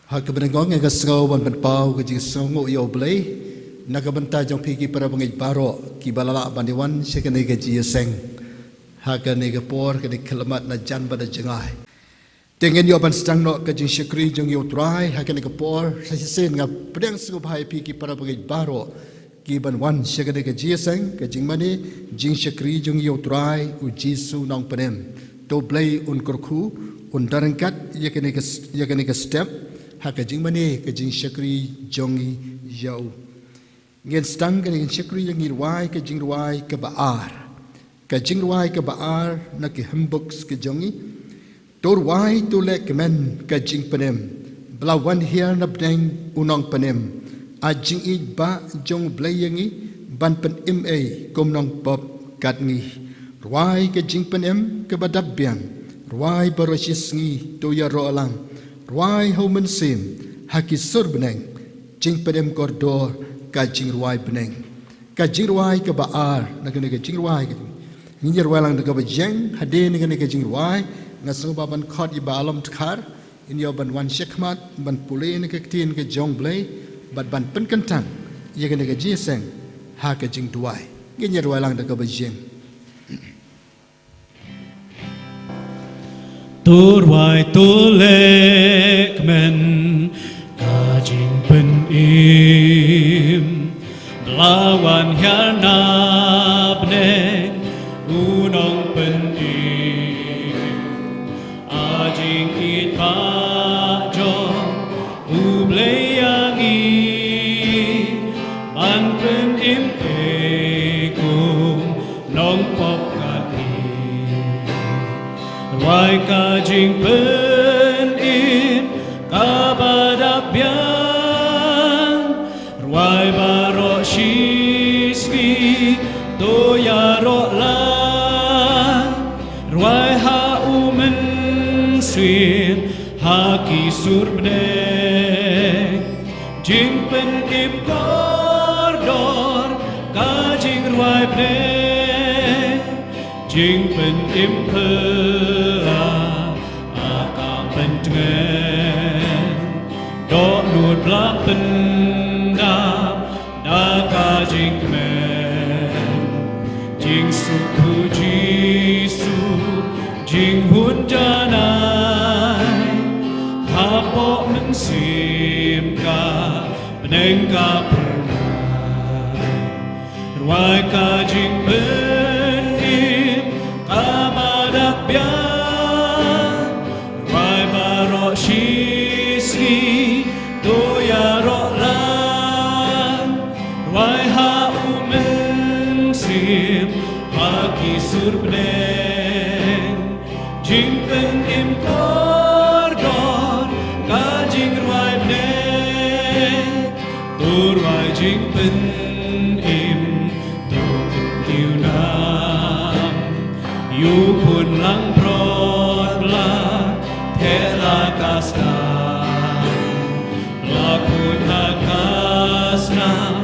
Hakabenengong nga saw ban pau ka jing songo yo blay nakabanta jong piki para bangit baro ki balala bandiwan sekane ka jiaseng hakane ka por ka kalamat na jan bada jangai tengen yo ban stang no ka jing shakri jong yo try hakane ka por sa sen nga pedang sugo bhai piki para bangit baro ki ban wan sekane ka jiaseng ka jing mani jing shakri jong yo try u jisu nong penem to blay un kurku un darangkat yakane ka step haka jing mani ka jing shakri jongi yau ngen stang ka jing shakri yang irwai ka jing ruai ka baar na ki humbuks ka jongi tor wai to le kemen ka jing penem blawan hiar na bdeng unong penem a jing I ba jong blayangi ban pen im a kom nong pop kat ngi ruai ka jing penem ka badabbiang ruai barosis ngi to ya ro alang ruai homen sim haki sur beneng jing pedem kordor ka jing ruai beneng ka jing ruai ka baar na ka jing ruai ka ngi ruai lang ka bajeng hade ni ka jing ruai ngasung baban khot I ba alam tkar in yo ban wan shekmat ban pule ni ka tin ka jong blay bat ban pen kantang ye ka jiseng ha ka jing duai ngi ruai lang ka bajeng Turwai tulek men kajing pen im lawan hiarna bneng unong pen im ajing it pa jong ubleyangi man pen im ekum nong pop Wai ka jing pen in ka badabyan Ruai baro shisvi to ya ro lan Ruai ha umen swin ha ki surbne jing pen im kordor ka jing ruai bne jing pen im do lud blapen da ka jing men jing suku jisu jing hun janai ha po men sim ka beneng ka pernah ruai ka jing men im ka madapyan ruai baro shisri to ya ro lan ruai ha umen sim ha ki surbneng jing pen im kordor ka jing ruai bneng to ruai jing pen im to tiu nam yu kun lang prot bla the la kasna Lakun hakasnam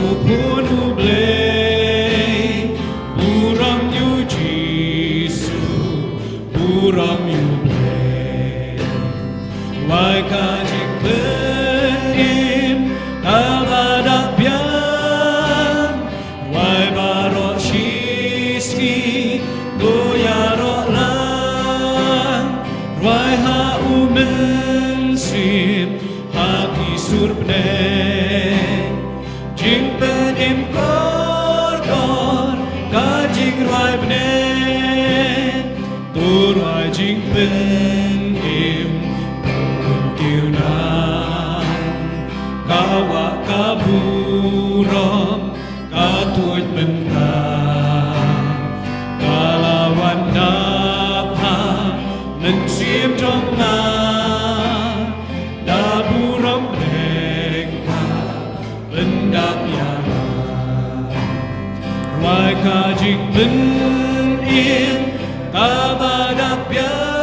upun ublay buram yu jisu buram yu blay wai ka jing penim kabadapyan wai baro shisvi do ya ro lan wai ha umen sim haki surbne jing pen im kordor ka jing ruai bne tur ruai jing pen im pun tiunan kawa kaburom katuj mentang kalawan napha men sim trong na buram bengka bendap yana ruai ka jing pen in ka badapyan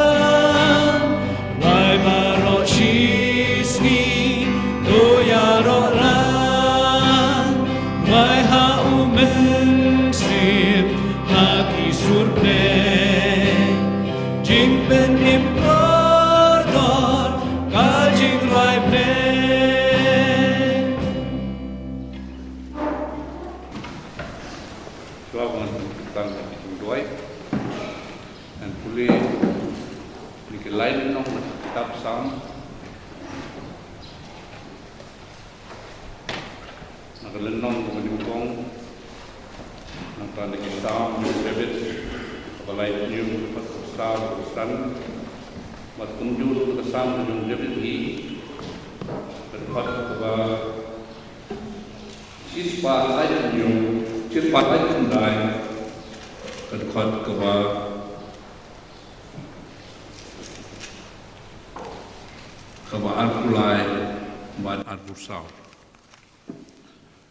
ruai baro shisni to ya ro lan ruai ha umen sim ha ki surne jing pen im kordor ka jing ruai Sam. Nakalenong kumanyukong nang Sam David balai nyum pasal pesan mat kunjul ke Sam David hi terpat kepada siswa lain nyum siswa lain kendai terpat kepada Arpulai buat Arpusau.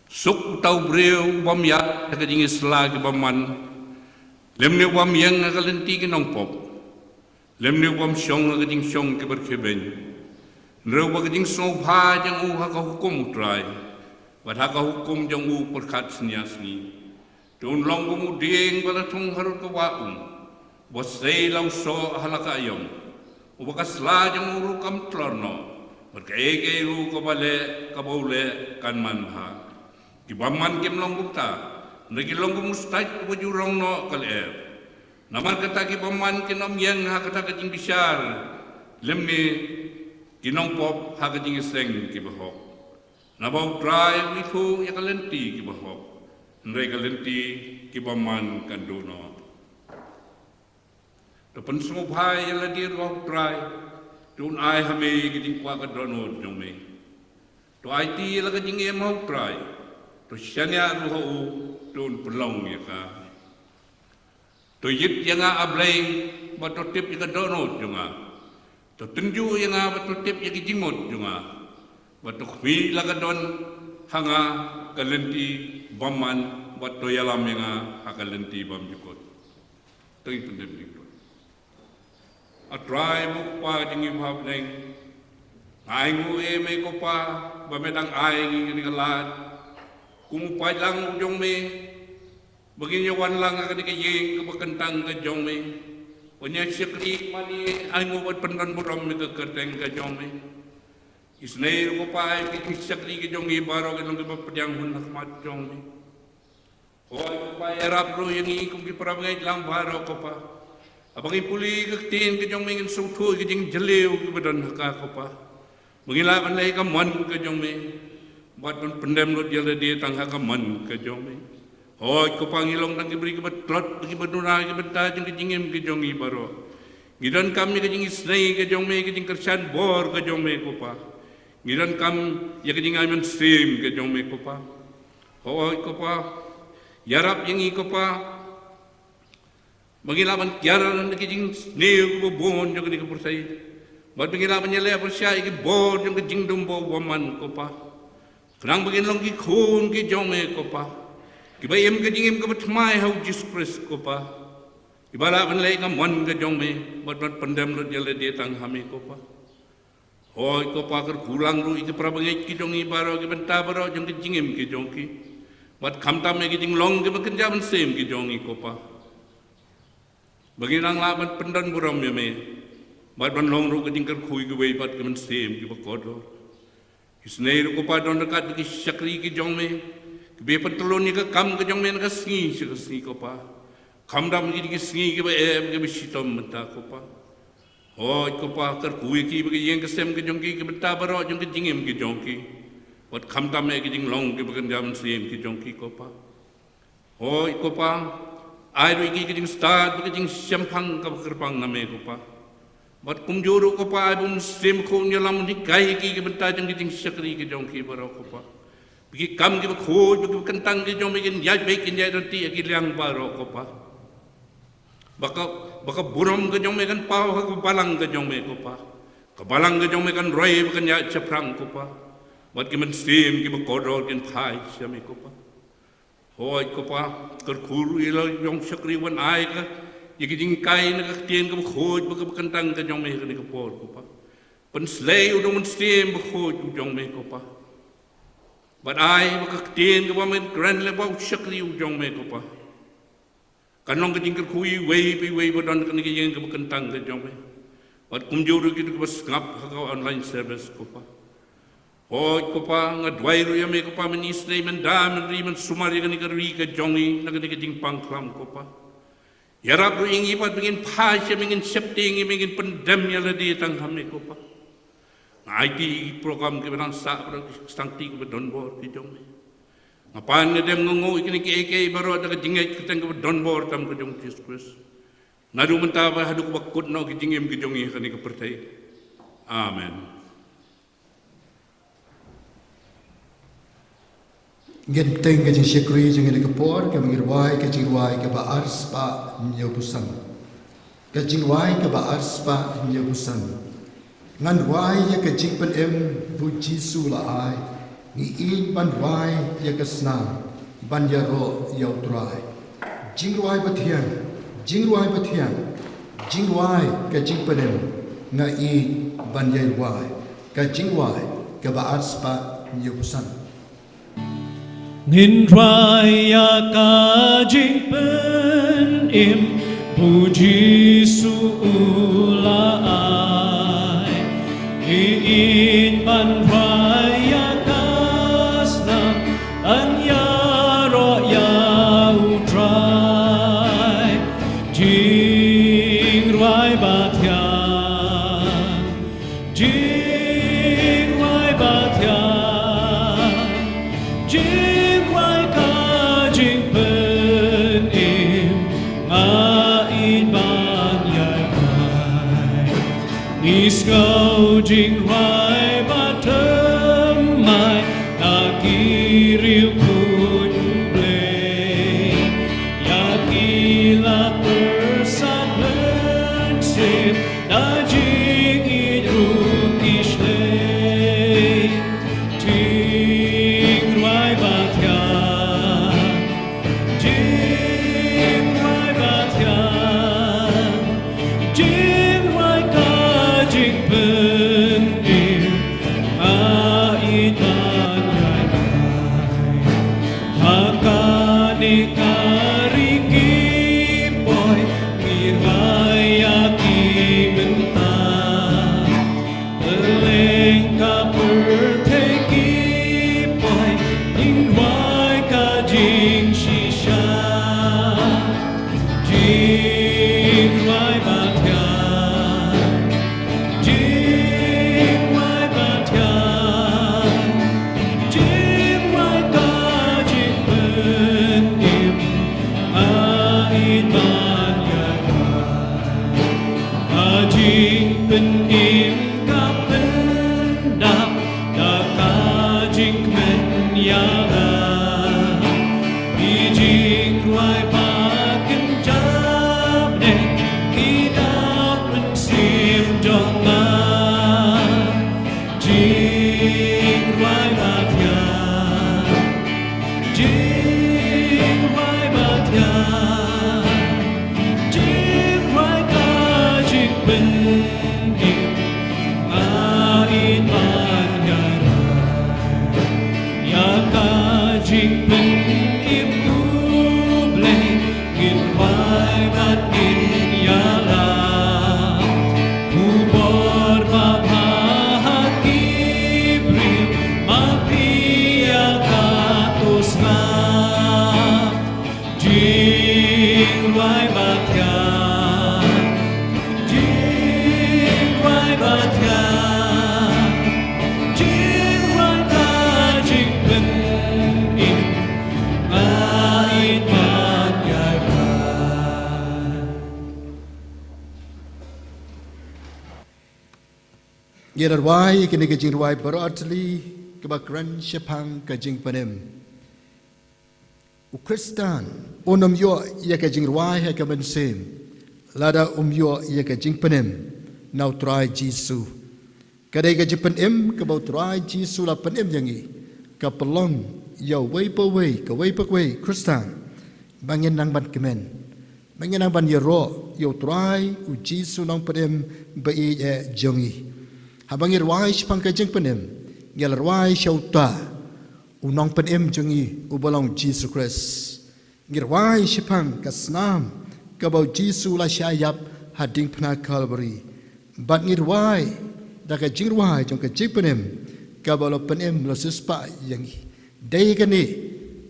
Suk tau breu bom ya ke jingi selagi baman. Lemne bom yang akalenti ke nongpop. Lemne bom syong ke jing syong ke berkeben. Nreu ba ke jing song pha jang u ha ka hukum trai. Ba ha ka hukum jang u perkat seniasni. Tun long kemudian bala tung harut ke waum. Bosei lau so halaka ayong. Ubakas lajang uru kam tlono berkege ru ko bale ka bole kan manha ki baman kem longgukta negi longgum mustaj ko jurong no kal namar kata ki baman ki nom yang ha kata ka jing bisar lemni ki nong pop ha ka jing seng ki bahok nabau trai witu ya kalenti ki bahok ndre kalenti ki baman kan dono Depan semua bahaya yang lagi roh try, tuan ai hame kita kuat ke dono jome. Tu IT lagi jingi mau try, tu sianya roh tuan pelong ya ka. Tu yit yang ablay batu tip yang dono juga. Tu tunju yang batu tip yang jingmut juga. Batu khui lagi don hanga kalenti baman batu yalam yang akalenti bam jukut. Tu itu penting. A try mo pa jingi bhab neng ai ngu e me ko pa ba me dang ai ngi ni kalat kum pa lang jong me begini wan lang ka ni ke yeng ka bakentang ka jong me punya sekri mani ai ngu bat pendan buram me ka kerteng ka jong me isne ko pa ai ki sekri ke jong i baro ke long ke padang hun mat jong me hoy pa erap ro yang i kum ki pra ngai lang baro ko pa Abang ipuli kektin ke jong mengin sutu ke jing jeliu ke badan haka kopa. Mengila pandai ke man ke jong me. Buat pun pendem lot jala dia tang haka man ke jong me. Hoi kopa ngilong tang kiberi ke betlot ke baduna ke beta jing ke jingim ke jong i baro. Ngidan kami ke jing isnei ke jong me ke jing kersan bor ke jong me kopa. Ngidan kam ya ke jing amen sim ke jong me kopa. Hoi kopa yarap yang i kopa Mengilapan kiaran ke jing neu ko bon jong ni ko persai. Bat mengilapan nyele persai ke bon jong ke jing dombo waman ko pa. Kenang begin long ki khun ki jong me ko pa. Ki bayem ke jing em ke betmai hau Jesus Christ ko pa. Ibala ban le kam wan ke jong me bat pendem lo nyele dia tang hame ko pa. Hoi ko pa ker kulang ru iki prabangai ki jong i baro ki benta baro jong ke jing em ki jong ki. Bat khamta me ki jing long ke bekenjam sem ki jong i ko pa. Bagi nang laban pendan buram ya me, bat ban long ru kejingkar kui ke wei bat kemen sem ke bakodo. Isnei ru ko padon dekat ke syakri ke jong me, ke be petelon ni ke kam ke jong me ke singi ko pa. Kam dam ni ke singi ke be em ke besitom menta ko pa. Hoi ko pa ter kui ki bagi yang ke sem ke jong ki ke beta baro jong ke jingem ke jong ki. Bat kam dam me ke jing long ke bakan jam sem ke jong ki ko pa. Hoi ko pa ai ru iki kijing start kijing syampang ka kerpang na me ko pa bat kum juru ko pa ai bum sim ko nyalam ni kai ki ke benta jang kijing syakri ki jong ki baro ko pa bigi kam ki ko bigi kentang ki jong megin ya be kin ya roti ki liang baro ko pa baka buram ke jong megan pa ko balang ke jong me ko pa ka balang ke jong megan roi bukan ya chaprang ko pa bat ki men sim ki kodo kin thai syame ko pa Hoi ko pa kerkuru ilo yung syakriwan ay ka yaki jing kai na kaktiyan ka bakhoj baka bakantang ka jong me ka ni kapor ko pa panslay udong manstim bakhoj jong me ko pa bat ay baka kaktiyan ka pa may grand lebaw syakri jong me ko pa kanong ka jing kerkuyi way badan ka ni ka bakantang ka jong me bat kumjuru kita ka basngap ka online service ko pa Hoi ko pa ngadway ro yame ko pa ministre mandam ri man sumari ka ni kari ka jongi na ka jing pangklam ko pa. Yarap ro ingi pat bingin pa siya mingin septing mingin pandem ya la di tang hame ko pa. IT program ke benang sa pro stangti ke don bor ki jong ngapan ne dem ngongo ikini ke baru ada ke jingai ke teng ke don bor tam ke jong Jesus Christ ngadu mentaba hadu ku bakut no ki jingim ki jong ikani ke pertai amen Genteng ke jing syekri jing ke por ke mengirwai ke jing wai ke ba ars pa nyobusan. Ke jing wai ke ba ars pa nyobusan. Ngan wai ya ke jing pen bu Jisu la ai. Ni in ban wai ya ke snam ban ya ro ya utrai. Jing wai bathian, jing wai bathian. Jing wai ke jing pen nga in ban ya wai. Ke jing wai ke ba ars pa nyobusan. Nghìn raya ka jing pen im puji su ulai in ban raya kasna an ya ro ya utrai jing rai bathian jing rai bathian jing Iskau jing rai batem mai na kiriu kuble ya kila persat lensit na jing idru kishle jing rai batyan jing rai batyan jing rai jing pen im ait ban yai hakani kariki boy miraya ki menta leng ka perteki boy ingwai ka jing shisha jing rai batyan jing rai batyan jing rai ka jing pen im ait ban yai ka jing pen im ka pen dap da ka jing men ya ga bi jing rai ba ken jap de ki dap men sim jong na jing rai batyan jing rai batyan jing rai ka jing pen im ait ban yai ya ka jing pen im uble in rai bat in ya la kubor ma bahagi brim ma pia katus na jing rai batyan jing rai batyan jing rai ka jing pen im ait ban yai Gerar wai kini ke jing wai berarti ke bakran syapang ke jing panem. Ukristan onam yo ya ke jing wai ha ke bensem. Lada yo ya ke jing panem. Nau try Jisu. Kadai ke jing panem ke bau try Jisu la panem yangi. Ke pelong yo wei pa wei ke wei pa wei Kristan. Bangin nang ban kemen. Bangin nang ban yero yo try u Jisu nang panem bai e jongi. Habangir wai syapang ke jing panem. Gelar wai syauta. Unang panem jongi ubalong Jesus Christ. Ngir wai syapang ke senam. Ke bau Jisu la syayap hading pena Calvary. Bat ngir wai da ke jing wai jong ke jing panem. Ke bau lo panem lo sispa yangi. Day ke ni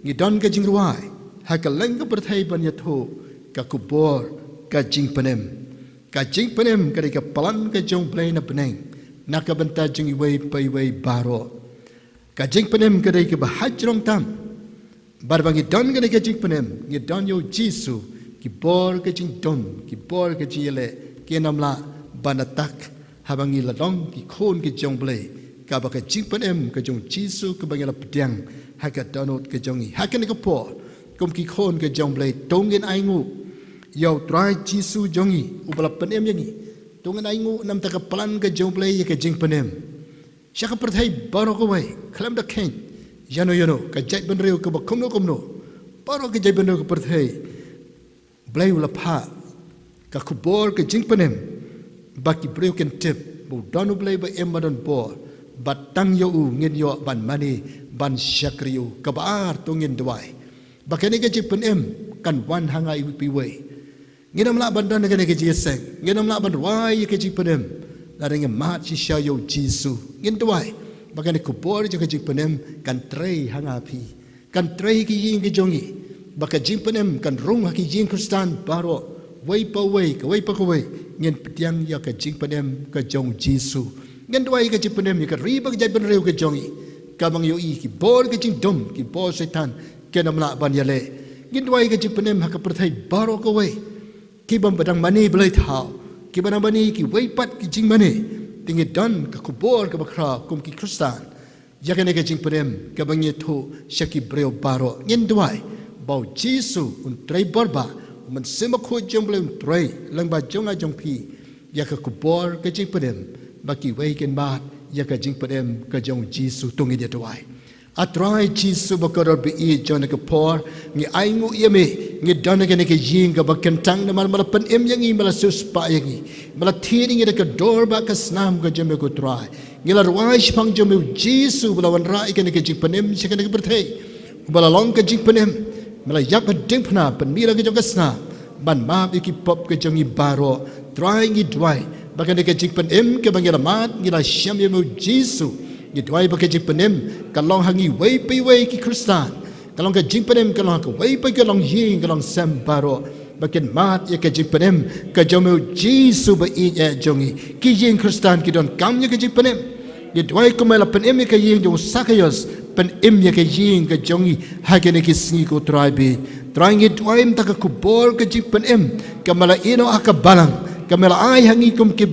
ngidon ke jing wai. Ha ke leng ke berthai ban yatho ke kubor ke jing panem. Ke jing panem ke ke palan ke jong play na peneng. nakabanta jing iway pa iway baro kajing penem kadai ke bahajrong tam barbangi don kadai kajing penem ngi don yo jisu ki bor kajing don ki bor kajing yele ke namla banatak habangi ladong ki khon ki jong ble ka ba kajing penem kajong jisu ke bangi la pediang hakat donot kajongi hakan ke po kum ki khon ke jong ble tongin aingu yo try jisu jongi ubala penem yangi tongin aingu nam ta ka plan ke jong ble ke jing penem Syaka perthai baru kawai kelam dah ken yano kajai benreu ke bakumno baru kajai benreu ke perthai blai ulapha ka kubor ke jing penem baki breu ken tip bu donu blai ba emadon bor batang yo u ngin yo ban mani ban syakriu kabar tungin duai bakane ke jing penem kan wan hangai piwai nginam la bandan ke ke jeseng nginam la ban wai ke jing penem Larang mat si shayo Jisu ngin tuai bagan kubor jo kajik penem kan trei hangapi kan trei ki yin ki jongi baka jing penem kan rung ki yin Kristan baro wei pa wei ngin petiang ya ka jing penem ka jong Jisu ngin tuai ka jing penem ka riba ka jai reu ka jongi ka bang yo i ki bor ka jing dom ki bor setan ke namla ban yale ngin tuai ka jing penem ha ka perthai baro ka wei ki bam badang mani belai thau ki banabani ki weipat ki jing mane tingi don ka kubor ka bakra kum ki Kristan yakane ka jing penem ka bangye tho shaki breu baro ngin duai bau Jisu un trai borba man sema kho jong ble un trai lang ba jong a jong pi ya ka kubor ka jing penem baki wei ken ba ya ka jing penem ka jong Jisu tungi dia duai atrai Jisu bakar bi e jona ka por ngi aingu yeme ngi dona ke ke yin ka bakentang na mal pen em yang i mala sus pa yang i mala thiring ida ka dor ba ka snam ka jeme ko trai ngi la rwai pang jeme Jisu bala wan ra ke ke jing penem se ke berthei bala long ka jing penem mala yak ka ding phna pen mira ke jong ka sna ban ma bi ki pop ke jong i baro trai ngi dwai ba ke jing penem ke bangela mat ngi la syam yeme Jisu ngi dwai ba ke jing penem ka long hangi wei pi wei ki Kristan kalong ka jing penem kalong ka wei pa kalong yin kalong sam baro bakin mat ya ka jing penem ka jomo Jisu ba i ya jongi ki yin Kristan ki don kam ya ka jing penem ye dwai ko mala penem ya ka yin jong sakayos penem ya ka yin ka jongi ha ke ne ki singi ko tribe trying it dwai ta ka kubor ka jing penem ka mala ino aka balang ka mala ai hangi kum ki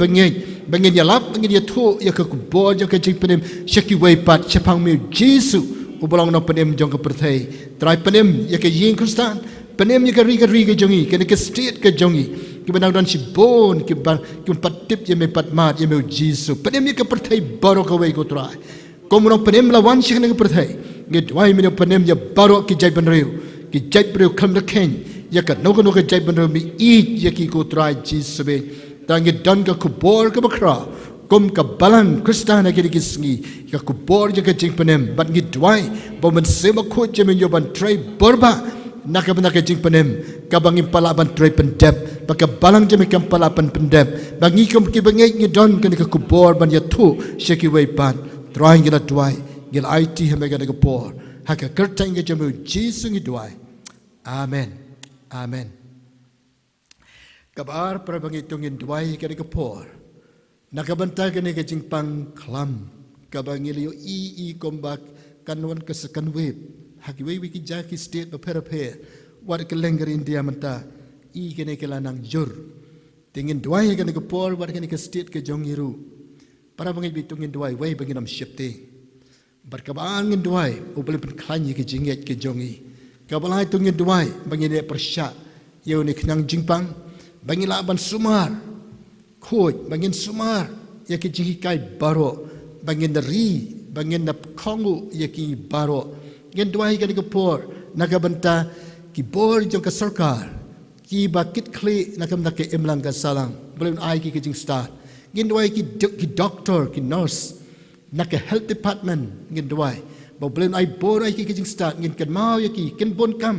bangin ya lap bangin ya thu ya ka kubor ya ka jing penem shaki wei pat chapang mi Jisu ubalong na penem jong ka perthai try penem ya ka yin Kristan penem ya ka ri ka jongi ka ne ka state ka jongi ki banang don si bon ki patip ya me patmat ya me Jisu penem ya ka perthai baro ka wei ko try komro penem la wan shi ka perthai ngi wai mi penem ya baro ki jai ban reu ki jai reu kham da ken ya ka no ka jai ban reu mi i ya ki ko try Jisu be tangi don ka kubor ka bakra kum ka balan Kristan ki kisngi ka kubor ja ka jing penem bat ngi dwai bo man sema ko jemen yo ban trai borba nakabana ka jing penem ka bangi pala ban trai pendep ba ka balang jemen kam pala pan pendep bangi kum ki bangi ngi don ka kubor ban ya thu sheki wei pan trai ngi la dwai ngil it hame ka ka por ha ka kertang ngi jemu Jisu ngi dwai amen kabar prabangi tungin dwai ka ka por nakabanta ka ni ka jing pang klam kabangi liyo i kombak kanwan ka sakan web haki wei ki jaki state ba pera wat ka lengger India manta i ka ni ka lanang jur tingin dwai ka ni ka por wat ka ni ka state ka jongiru para bangi bitungin dwai wei bangi nam shipte barkabang ngin dwai ubali pen klanyi ka jinget ka jongi kabalai tungin dwai bangi ne persya yo ni knang jingpang bangi laban sumar khoi bangin sumar yaki jingi kai baro bangin ri bangin na kongu yaki baro gen dwai kan ko por nakabanta ki bor jong ka sarkar ki bakit kli nakam nak emlang ka salang belum ai ki jing start gen dwai ki doctor ki nurse nak health department gen dwai belum ai bor ai ki jing start gen kan mau yaki ken bon kam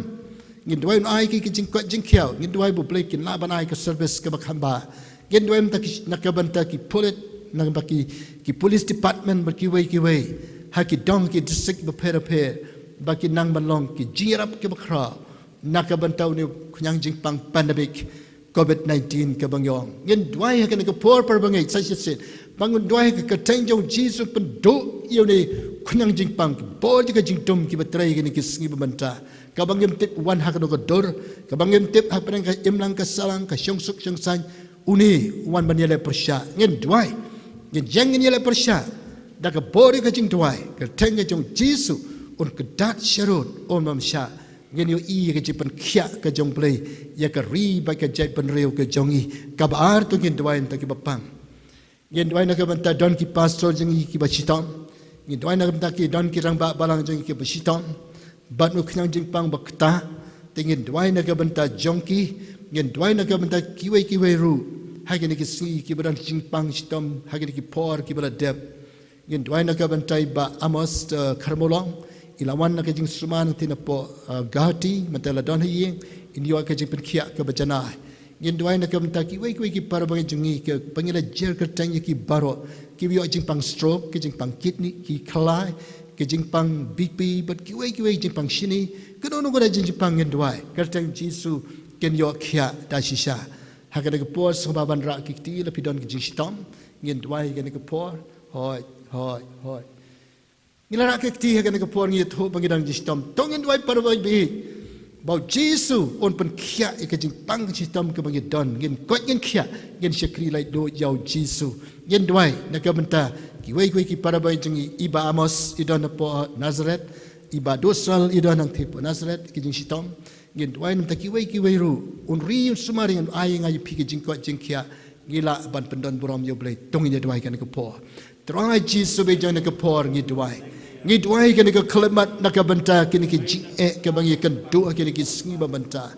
gen dwai ai ki jing kwat jing khiao gen dwai bo play kin la ban ai ka service ka bakhamba gen doem tak nakabanta ki polit nakabaki ki police department baki wei haki dong ki district ba pera baki nang balong ki jirap ki bakra nakabanta ni kunyang jingpang pandemic COVID-19 ka bangyong gen dwai hakan ka por par bangai sai sit bangun doai ke keteng jong Jesus penduk yêu ni kunang jing pang bo ji ka jing dum ki batrai ki ni ki sngi bemanta ka bangem tip wan hak do ka dor ka bangem tip hak perang ka imlang ka salang ka syong suk syong san uni wan ban yele persya ngin doai ngin jang ngin yele persya da ka bo ka jing doai ka teng jong Jesus un ka dat sharot on mam sha ngin yo i ka jipan khia ka jong play ya ka ri ba ka jai pan reu ka jong i ka bar to ngin doai ta ki bapang ngin doai na ka banta don ki pastor jeng i ki ba chitam ngin doai na ka banta ki don ki rang ba balang jeng i ki ba chitam bat nu khnang jing pang bakta tingin doai na ka banta jong ki ngin doai na ka banta ki wei ru ha ki ni ki si ki ba jing pang chitam ha ki ni ki por ki ba deb ngin doai na ka banta ba amos karmolong ilawan na ka jing suman tin po gahati matala don hi in yo ka jing pen khia ka bajana ngin doai na ka banta ki wei ki par bang jing i ka pangila jer ka tang ki baro ki yo jing pang stroke ki jing pang kidney ki khalai ki jing pang BP but ki wei jing pang shini kano no ga jing pang ngin doai ka tang jisu ken yo khia da shisha ha ka ka por so ba ban ra ki ti la pidon ki jing shitam ngin doai ka ka por hoi Ngilara ke ti ha ka por ngi tho bangidang jistam tongin doai par bai bi bau Jesu on pen khia ka jing pang jistam ka bangi don ngin ko ngin khia ngin shakri lai do yau Jesu ngin doai na ka benta ki wei ki par bai jing iba amos idon po Nazareth iba dosal idon ang tipo Nazareth ki jing shitam ngin doai nam ta ki wei ru un ri sumari ngan ai ngai pi ki jing ko jing khia ngila ban pendon buram yo blai tongin doai ka por try Jesu be jang ka por ngi doai ngi doai ka ka kelemat nak benta kini ki jing ka bangi kan do kini ki sngi ba benta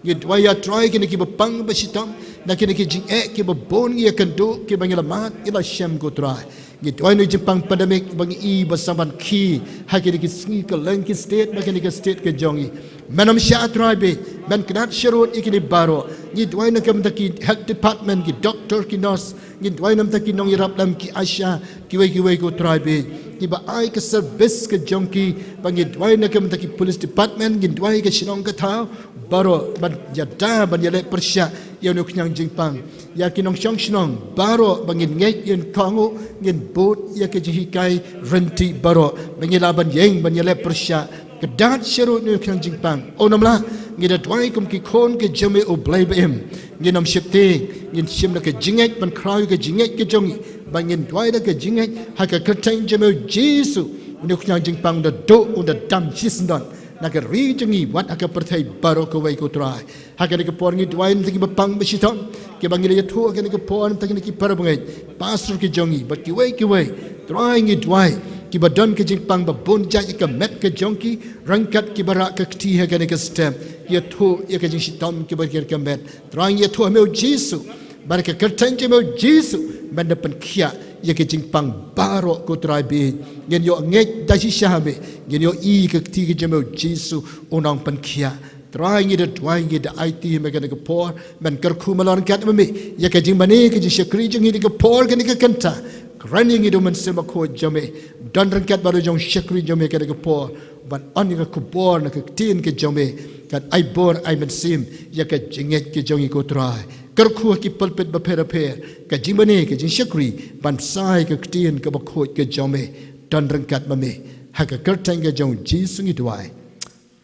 ngi doai ya try kini ki bapang ba sitam na kini ki jing ki ba bon ngi kan do ki bangi lamat ila syam ko try ngi doai no jipang pandemic bangi i basaban ki ha kini ki sngi ka lang ki state na kini ki state ka jongi manam sya try be man knat sharot ikini baro ngi doai na kam ki health department ki doctor ki nurse ngi doai nam ta ki nong irap lam ki asya ki wei ko try be ki ba ai ka service ka jongki bangi doai na kam ta ki police department ngi doai ka sinong ka thau baro ban yada ban yale persya ya no knyang jingpang ya ki nong syong sinong baro bangi ngai yen kango ngin bot ya ke ji kai renti baro bangi laban yeng ban yale persya kedat syarut ni knyang jingpang onamla ngi da doai kum ki khon ke jame o blai ba em ngi nam shipte ngin shim na ke jingai ban krau ke jingai ke jongi bangin doai da ke jingai ha ka kertang jame Jesu ni knyang jingpang da do unda dam hisndon na ke ri jengi wat aka perthai baro ko wai ko trai ha ke ke por ngi doai ni ki bapang besitam ke bangi ya thu ke ke por ta ki par bangai pastor ki jongi but ki wai trai ngi doai ki badon ke jingpang ba bon ja ka met ke jonki rangkat ki bara ka ti ha ke stem ya thu ya ke jing sitam ki bar ke met trai ya thu me Jesu bar ke kertang je me Jesu man depan khia ya ke jingpang baro ko trai be ngen yo nge da shi sha be ngen yo i ke ti ke je me Jesu onang pan khia trai ngi da IT me ke por man kar khu malon kat me ya ke jing mane ke ji shakri jing ni ke por ke ni ke kanta running itu mensema ko jame dan rangkat baru jong syakri jame ke por ban on ke kubor na ke tin ke jame kan ai bor ai mensim ya ke jinget ke jongi ko trai kar khu ki pulpit ba pera ka jimane ke jing syakri ban sai ke tin ke ba ko ke jame dan rangkat mame ha ke kertang ke jong Jesu ni tuai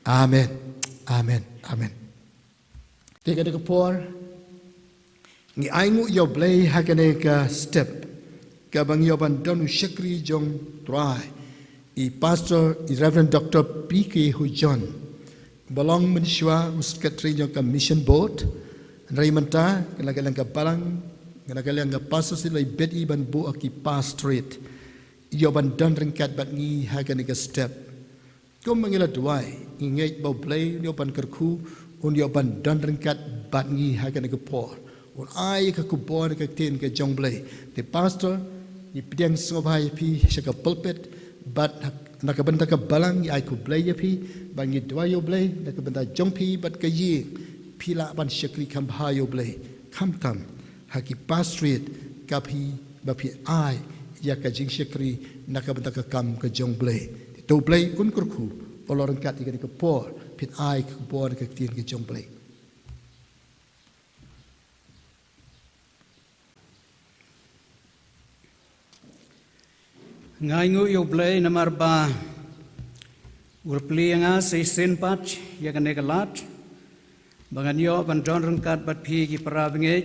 amen te ke por ni ai ngu yo blai ha ke ne ka step kabang yoban donu syakri jong try I pastor I Reverend Dr. P.K. Hujon belong mensyua uskatri jong ka mission board raimanta kala ka balang kala ka pastor silai bedi ban bu aki pastorate yoban don ringkat bat ngi hagan ka step kom mangila duai ingej bau play yoban kerku un yoban don ringkat bat ngi hagan ka por un ai ka kubor ka tin ka jong play the pastor ni pidang sobai pi shaka pulpit but nakabenta ka balang ai ku blay pi bangi dwayo blay nakabenta jongpi but ka yi pila ban shakri kam hayo blay kam haki pastorate ka pi ba pi ai ya ka jing shakri nakabenta ka kam ka jong blay to blay kun kurku oloran kat ka ka por pit ai ku bor ka tin ka jong blay Ngai ngu yo blay namar ba urpli nga se sen patch ya kan ekalat bangan yo ban don rengkat bat phi ki parabnge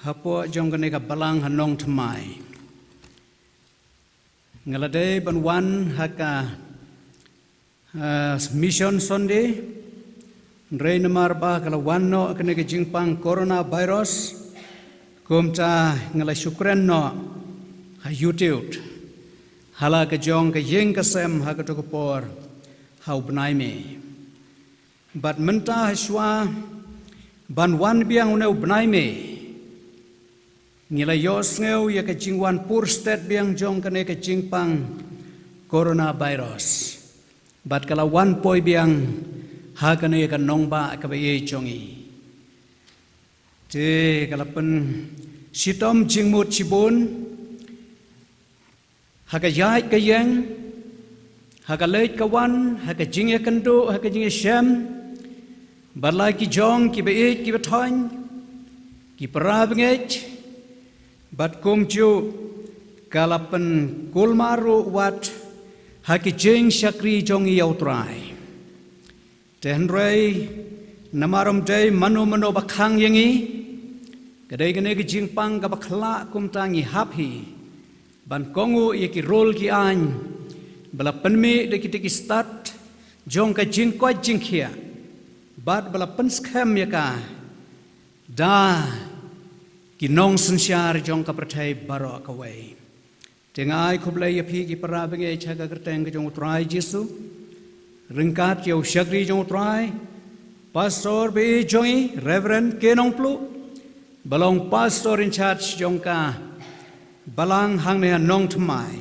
hapo jong kan eka balang hanong tmai ngalade ban wan haka mission Sunday rei namar ba kala wan no kan eka jingpang coronavirus kumta ngala syukran no ha YouTube hala ka jong ka yeng ka sem ha ka to por hau bnai me bat menta hswa ban wan biang uneu bnai me ngila yos ngeu ya ka jingwan pur state biang jong ka ne ka jingpang coronavirus bat kala wan poi biang ha ka ne ka nongba ka ba ye jongi te kala pen sitom jingmut chibun haka yai ka yang haka leit ka wan haka jing ya kandu haka jing ya shem barlai ki jong ki be ki bethon ki parab ngech bat kum chu kalapan kulmaru wat haki jing shakri jong yau trai ten rei namarom dei manu bakhang yangi kadai gane ki jing pang ka bakhla kum tangi happy ban kongu yaki rol ki an bala penmi de ki start jong ka jing ko jing khia bat bala pen scam yaka da ki nong sunsyar jong ka prathai baro ka wei tengai khublai yapi ki parabenge chaga kerteng ka jong utrai Jesu ringkat yo shagri jong utrai pastor be jongi reverend kenong plu balong pastor in charge jong ka balang hang ne nong thmai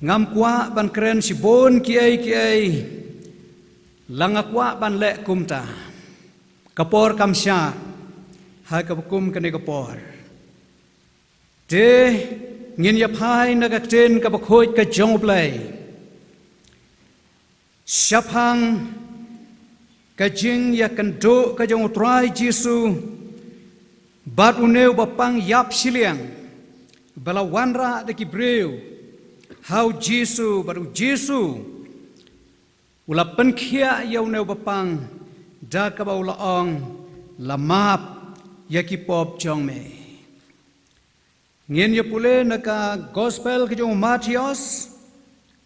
ngam kwa ban kren si bon ki ai langa kwa ban le kumta kapor kamsya ha ka kum kane kapor te ngin ya phai na ka ten ka bakhoi ka jong play shapang ka jing ya kan do ka jong trai Jesu bat uneu bapang yap siliang bala wanra de ki breu how Jesu baru Jesu ula penkhia ya uneu bapang da ka ba ula ong lamap ya ki pop jong me ngien ya pule na ka gospel ke jong Matius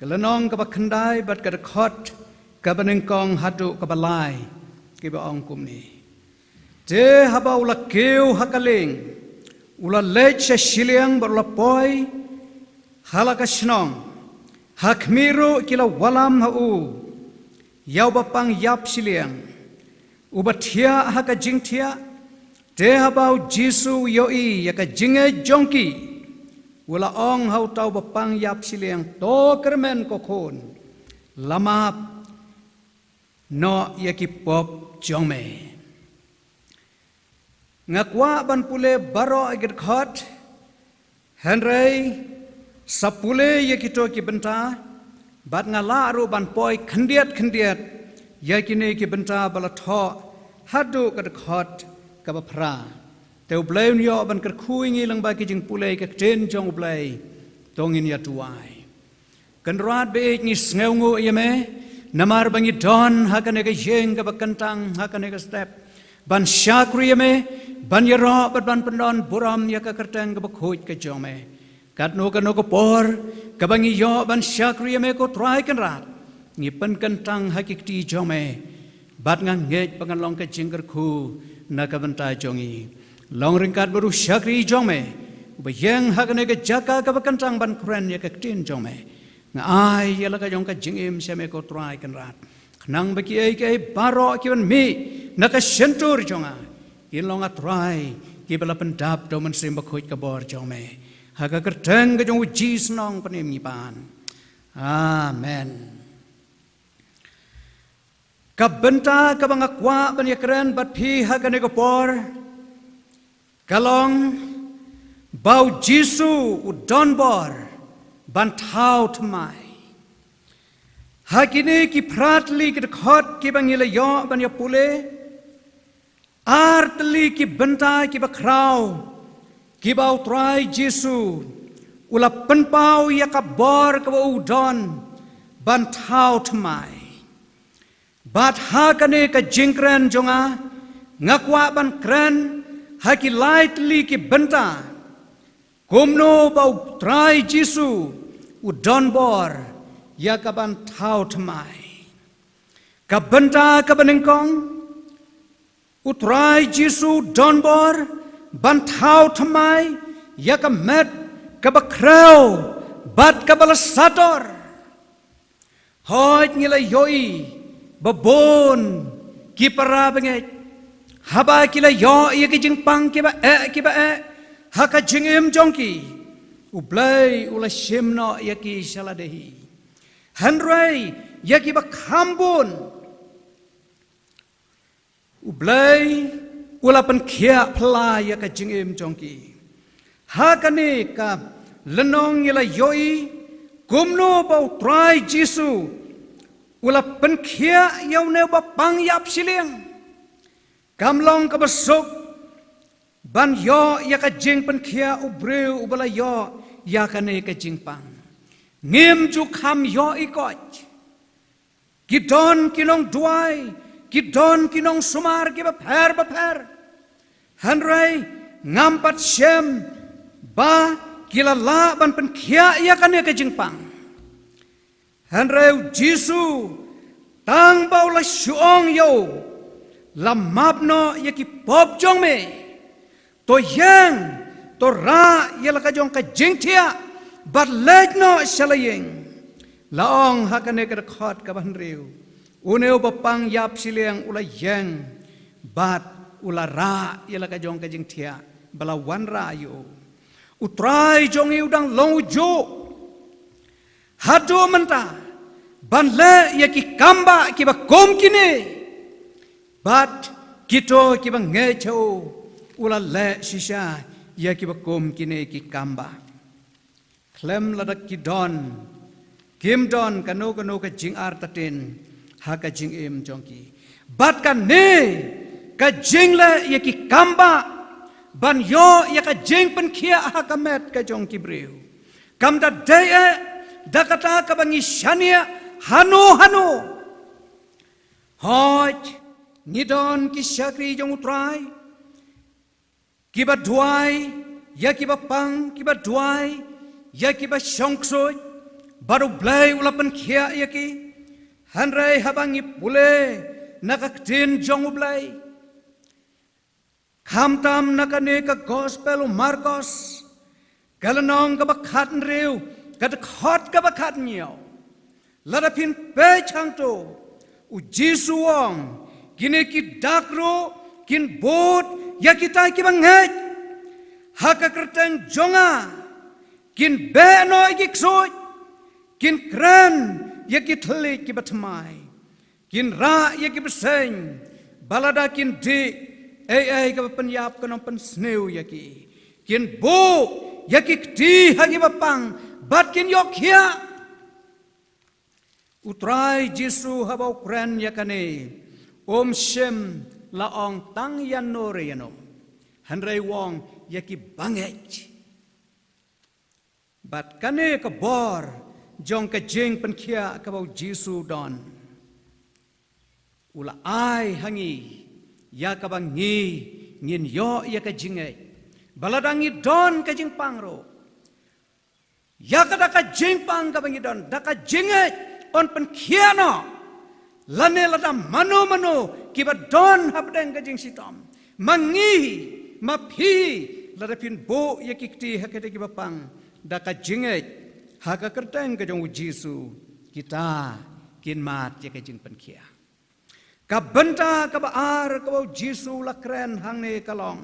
kalanong ka ba khandai bat ka khot ka banengkong hatu ka balai ki ba ong kum ni te haba ula keu hakaling ula lech shiliang barla poi halaka shnong hakmiru kila walam hau yau bapang yap shiliang ubathia haka jingthia te haba Jesu yoi yaka jinge jongki ula ong hau tau bapang yap shiliang to kermen kokon lamap no yaki pop jongme ngakwa ban pule baro agit khot henrei sapule yakito ki benta bat ngala ru ban poi khandiat yakine ki benta bala tho hadu kat khot ka ba phra teu bleu nyo ban kar khuingi lang ba ki jing pule ka ten jong blai tongin ya tuai kan rat be ni sneu ngo yeme namar bangi don hakane ka yeng ka ba kantang hakane ka step ban syakri yeme ban yaro ban pendon buram ya ka kerteng ka bakhoj ka jome kat no ko por ka bangi yo ban syakri me ko try kan rat ngi pen kentang hakikti jome bat ngang ngej pangalong ka jingger khu na ka banta jongi long ringkat baru syakri jome bayang hakane ka jaka ka kentang ban kren ya ka tin jome nga ai ya la ka jong ka jingim seme ko try kan rat nang baki ai baro ki ban mi na ka sentur jonga ilong atrai kibala pendap do men simba khoj ka bor jome haga kerteng ka jong jis nong panim ni pan amen ka benta ka bang akwa ban yakren bat phi haga ne ko por kalong bau Jesu udon bor ban thau thmai hakine ki pratli ki khot ki bang ile yo ban ya pule artli ki benta ki bakrau kibau trai Jesu ula penpau ya kabor ka udon ban thau thamai bat ha kane ka jingkran jonga ngakwa ban kran ha ki lightly ki benta kumno bau trai Jesu udon bor ya ka ban thau thamai ka benta ka banengkong utrai Jesu don bor ban thau thamai ya ka met ka bakrau bat ka balasador hoy ngila yoi babon ki para benget haba kila yo ya ki jingpang ki ba ha ka jingem jongki ublai ula shimno ya ki shaladehi hanrai ya ki ba khambun ublai ula pen khia phla ya ka jingem jongki ha kane ka lenong ila yoi kumno bau trai Jesu ula pen khia yau ne ba pang yap siliang kamlong ka basok ban yo ya ka jing pen khia ubreu ubala yo ya kane ka jing pang ngim ju kham yo ikot kidon kinong duai kidon kinong sumar ki ba pher hanrai ngampat shem ba kila la ban pen khia ya kane ka jingpang hanrai Jesu tang bau la shuong yo la mapno ya ki pop jong me to yang to ra ya la ka jong ka jingthia bat lej no shalayeng laong ha kane ka khot ka ban riu uneu bapang yap siliang ula yang bat ula ra ya la ka jong ka jingthia bala wan ra yo utrai jong i udang long jo hado menta ban le ya ki kamba ki ba kom kine bat kito ki ba nge cho ula le shisha ya ki ba kom kine ki kamba klem la ki don kim don kano ka jing ar tatin ha ka jing em jongki bat ka ne ka jing la ya ki kamba ban yo ya ka jing pen khia ha ka met ka jong ki breu kam da de da kata ka bangi shania hano hoj nidon ki shakri jong utrai ki ba duai ya ki ba pang ki ba duai ya ki ba shongsoy baru blai ulapan khia ya ki hanrai habangi pule nakaktin jong blai Khamtam nakane ka gospel Marcos kalanong ka bakhat reu ka khot ka bakhat nyo larapin pe changto u Jesu wong kine ki dakro kin bot ya kita ki banget haka kerteng jonga kin be no ki ksoj kin kran ya ki thli ki batmai kin ra ya ki beseng balada kin di ai ka penyap ka pen sneu ya ki kin bo ya ki ti hagi bapang bat kin yok hia utrai Jesu habau kran ya kane om shem laong tang yan no re yano hanrai wong ya ki banget bat kane ka bor jong ka jing pen khia ka bau Jesu don ula ai hangi ya ka bang ngin yo ya ka jinge baladangi don ka jing pangro ya ka da ka jing pang ka bang don da ka jinge on pen khiano lane lada mano ki ba don habdeng ka jing sitom mangi maphi lada pin bo ya kikti hakete ki bapang da ka jinge ha ka kerteng ka jong Jesu kita kin mat ya ka jing pen khia ka benta ka baar ka bau Jesu la kren hang ne kalong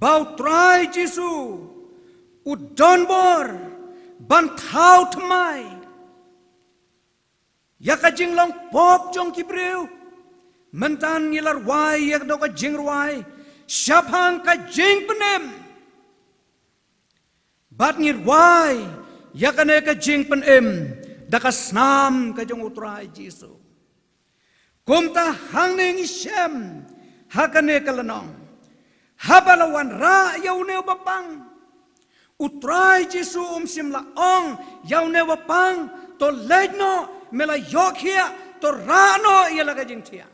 bau trai Jesu u don bor ban thau thmai ya ka jing long pop jong ki breu mentan ngilar wai ya do ka jing ruai syapang ka jing penem bat ngir wai ya ka ne ka jing penem da ka snam ka jong utrai Jesu kumta hang neng isem hakane kalanong Habalawan ra yaune bapang. Utrai Jesu simla ong yaune bapang to lejno mela yokhia to rano yalaga jingtia.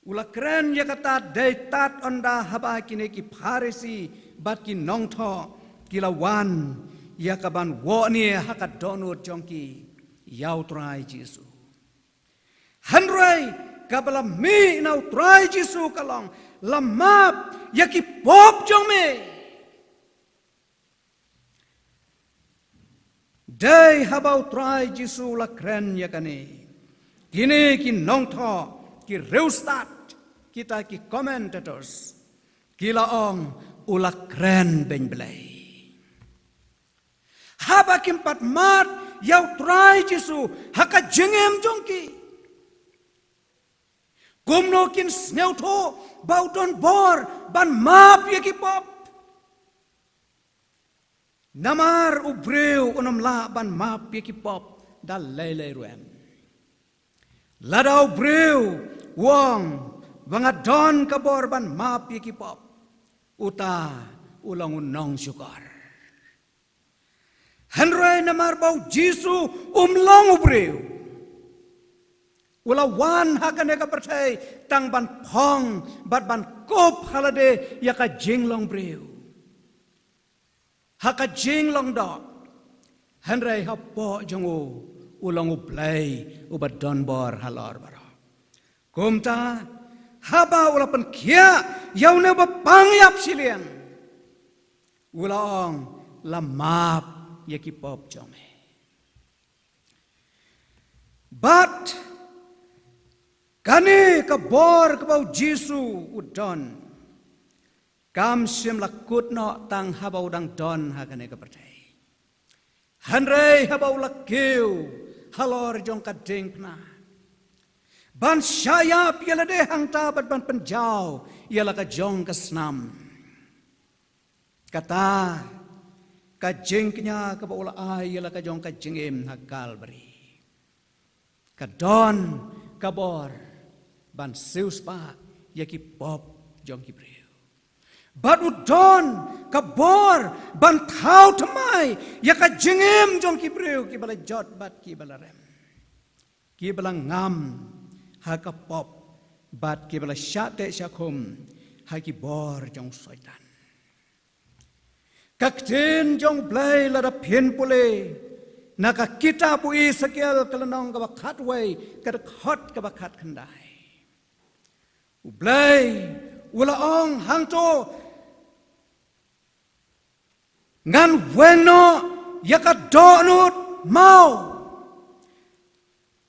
Ula keren ya kata deitat onda haba kine ki Pharisi bat ki nongtho kilawan ya kaban woni hakat donut jongki yau trai Jesu. Hanrai kabala mi na trai Jesu kalong lamap ya ki pop jong me. Dei habau trai Jesu la kren ya kane. Kini ki nongtho ki reustat kita ki commentators kila ong ula kren ben belai. Haba kimpat mat yau trai Jesu haka jengem jongki. Gumno kin sneuto bau don bor ban map ya ki pop. Namar ubreu unam la ban map ya ki pop da lele ruem. Ladau breu wong bangadon kabor ban map ya ki pop. Uta ulang unong syukar. Henry namar bau Jesu umlong ubreu. Ula wan hakan eka percay tang ban pong bat ban kop halade yaka jinglong breu. Haka jinglong dok. Henry hapo jongo ulang ublay ubat donbor halor baro. Kumta haba ula pen kia yaune ba pangyap silian. Ula ong lamap yaki pop jome. But kani kabor kabau Jesu udon. Kam sim lakut no tang habau dang don hakane kapercay. Hanrei habau lakiu halor jong kading pna. Ban syayap yala de hang tabat ban penjau yala ka jong kesnam. Kata kajengnya kabau la ay yala ka jong kajengim hakal beri. Kadon kabor ban sius pa yaki pop jong kibreu. Badu don kabor ban thau thamai yaka jengem jong kibreu ki bala jot bat ki bala rem. Ki bala ngam haka pop bat ki bala syate syakum haki bor jong soitan. Kakten jong blai lada pien pule naka kita pui sekial kelenong kabakat way kadakot kabakat kendai. Ublay ula ong hangto ngan weno yaka donut mau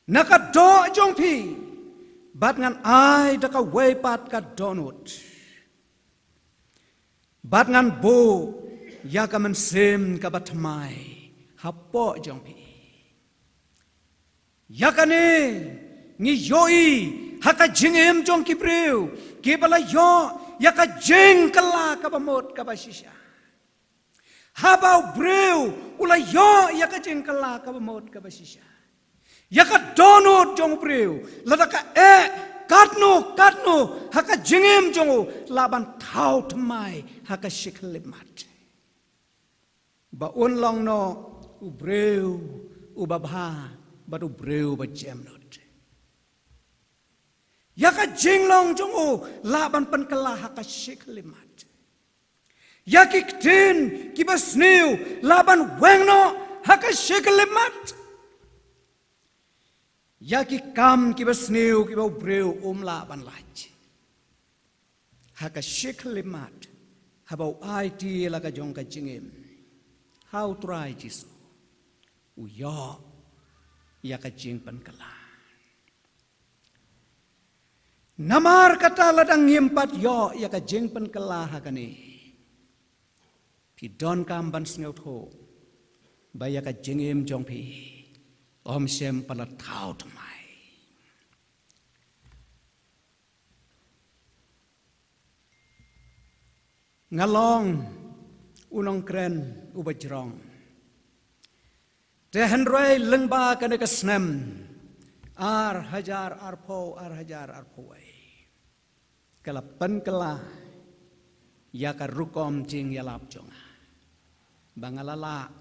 naka do jong pi bat ngan ai daka way pat ka donut bat ngan bo yaka mensim ka batmai hapo jong pi yaka ne ngi yoi haka jengem jong kibreu kibala yo yaka jeng kala ka bamot ka basisya habau breu ula yo yaka jeng kala ka bamot ka basisya yaka donut jong breu ladaka katno haka jengem jong laban thau tmai haka shiklimat ba unlong no ubreu ubabha ba ubreu ba jemnot. Yaka jinglong jongo laban penkelah haka shiklimat. Yakik tin kibasniu laban wengno haka shiklimat. Yakik kam kibasniu kibau breu laban laj. Haka shiklimat habau IT laka jongka jingim. How try Jesu. Uyo yaka jing penkelah. Namar kata ladang ngimpat yo ya ka jeng pen kelah kani. Pidon kam ban sneu tho. Ba ya ka jengem jong pi. Om sem pala thau tmai. Ngalong unong kren ubajrong. Te henrei lengba kana ka snem. Ar hajar arpo. Kalapan kelah ya ka rukom jing ya lap jong bangalala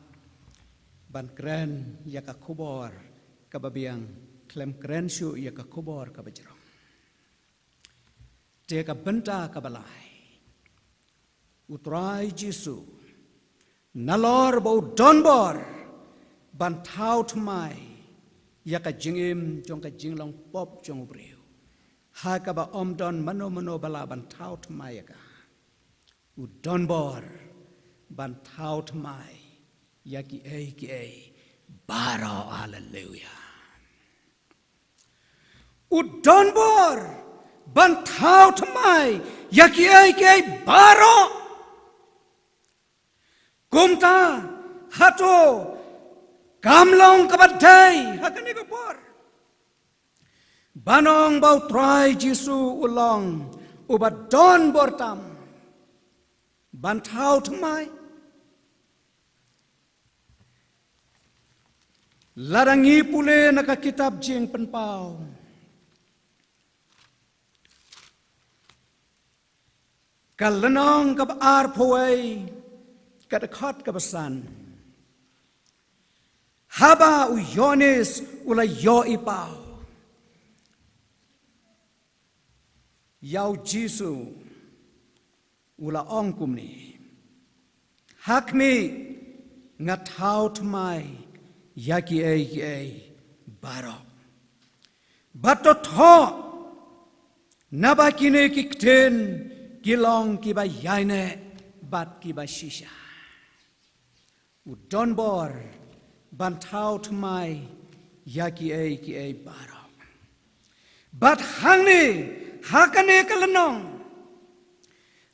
ban kren ya ka kubor ka babiang klem kren shu ya ka kubor ka bajrong te ka benta ka balai utrai jisu nalor bau donbor ban thau thmai ya ka jingim jong ka jinglong pop jong breu ha ka ba om don mano mano bala ban thau thmai ya ka u donbor ban thau thmai ya ki ei baro hallelujah u donbor ban thau thmai ya ki ei baro kumta hato kamlong kabadai hakane ko por banong bau trai jisu ulong ubadon bortam ban thau thmai larangi pule naka kitab jing penpau kalenong kab ar phoi kad khot kabasan haba u yonis ula yo ipau yau jisu ula ongkum ni hakmi ngathau thmai yaki ei baro bato tho nabakine kikten kilong kiba yaine bat kiba shisha udon bor ban thau thmai yaki ei baro bat hangni hakane kalanong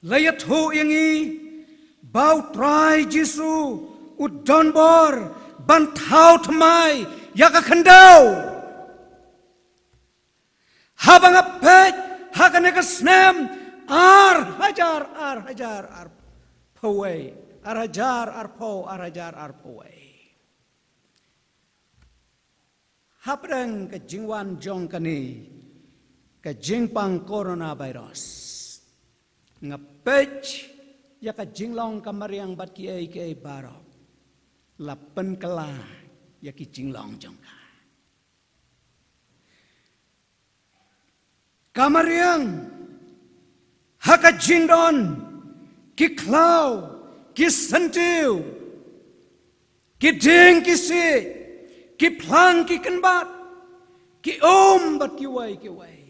layatho yangi bau trai jisu udon bor ban thau thmai yaka khandau habang apet hakane ka snam ar hajar poway ar hajar poway haprang ka jingwan jong kani ka jingpang coronavirus ngapech ya ka jinglong kamariang bat ki ei baro lapen kala ya ki jinglong jong ka kamariang haka jingdon ki klau ki sentiu ki ding ki si ki plang ki kenbat ki bat ki wai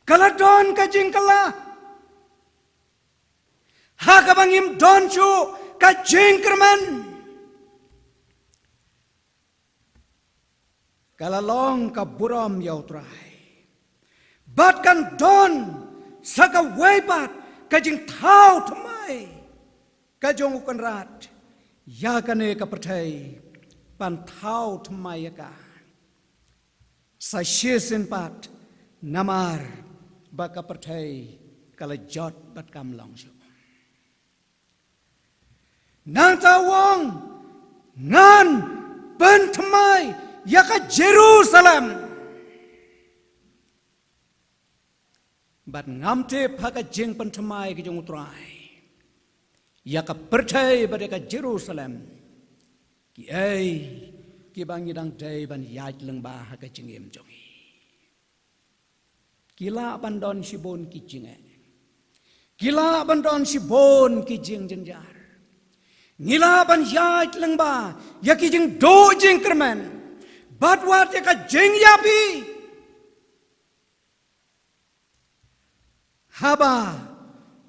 kaladon ka jingkala haka bangim donchu ka jingkerman kalalong ka buram yautrai bat kan don saka webat kajing thau thmai kajong ukan rat yakane ka perthai pan thau thmai ka sa shesin pat namar baka perthai kala jot bat kam long shu nang tawong ngan ben thmai yaka Jerusalem bat ngamte phaka jing pan thmai ki jong utrai yaka perthai badeka Jerusalem ki ei ki bangi dang dai ban yaj leng ba haka jingem jongi kila bandon sibon ki jinge kila bandon sibon ki jing jenjar ngila ban yaj leng ba yaki jing do jing kerman bat wat yaka jing yapi haba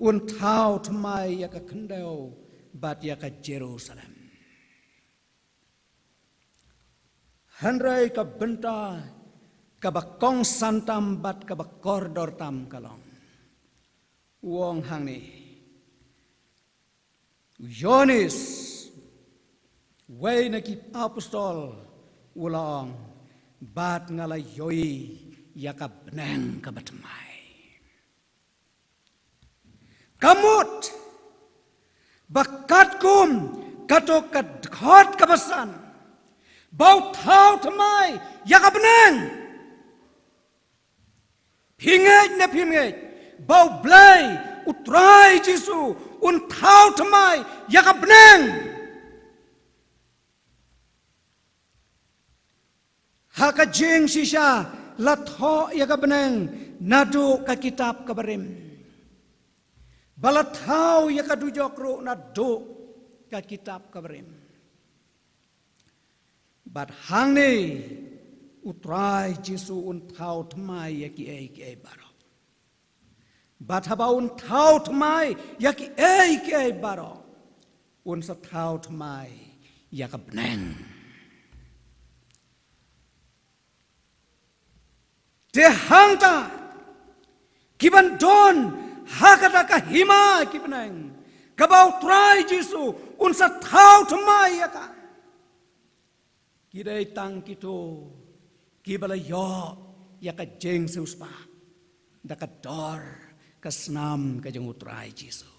un thau thmai yaka khandau bat yaka Jerusalem handrai ka benta ka bakong santam bat ka bakordor tam kalong wong hang ni Yonis way na ki apostol ulang bat ngala yoi yaka benang ka batmai kamut bakat kum kato kadkhot kabasan bau thau thmai yaka benang pingej na pingej bau blai utrai Jesu un thau thamai yakabneng haka jeng sisa latho yakabneng nadu ka kitab kabarim balathau yakadujokro nadu ka kitab kabarim bat hangne utrai Jesu un thau thamai yaki ai baro bat haba un thau thamai yaki ai baro un sa thau thamai yakabneng te hangta kiban don hakata ka hima kibneng kabau trai Jesu un sa thau thamai yaka kidai tang kito kibala yo yaka jeng seuspa daka dor kasnam ka jeng utrai Jesu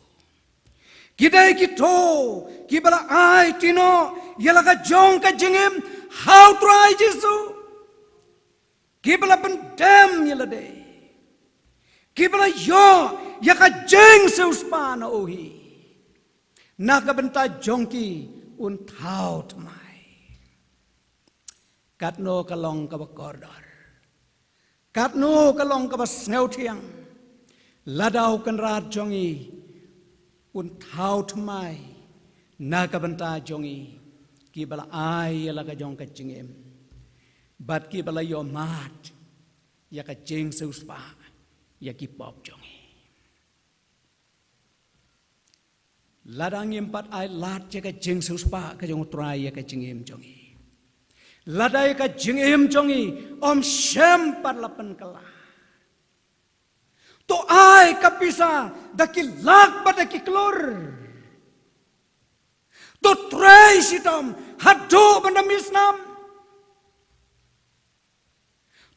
kidai kito kibala ai tino yalaka jong ka jengem how trai Jesu kibala pendem yalade kibala yo yaka jeng seuspa na ohi naka benta jongki un thau thamai katno kalong ka bakordor katno kalong ka basneu thiang ladau kan rat jongi un thau thamai naka benta jongi kibala ai yalaka jong ka jengem bat kibala yo mat yaka jeng seuspa yaki pop jongi ladang empat ai lat yaka jeng seuspa ka jong utrai yaka jengem jongi ladai ka jengem jongi om shem parlapan kala to ai kapisa daki lak badaki klor to trai sitam hado bandamisnam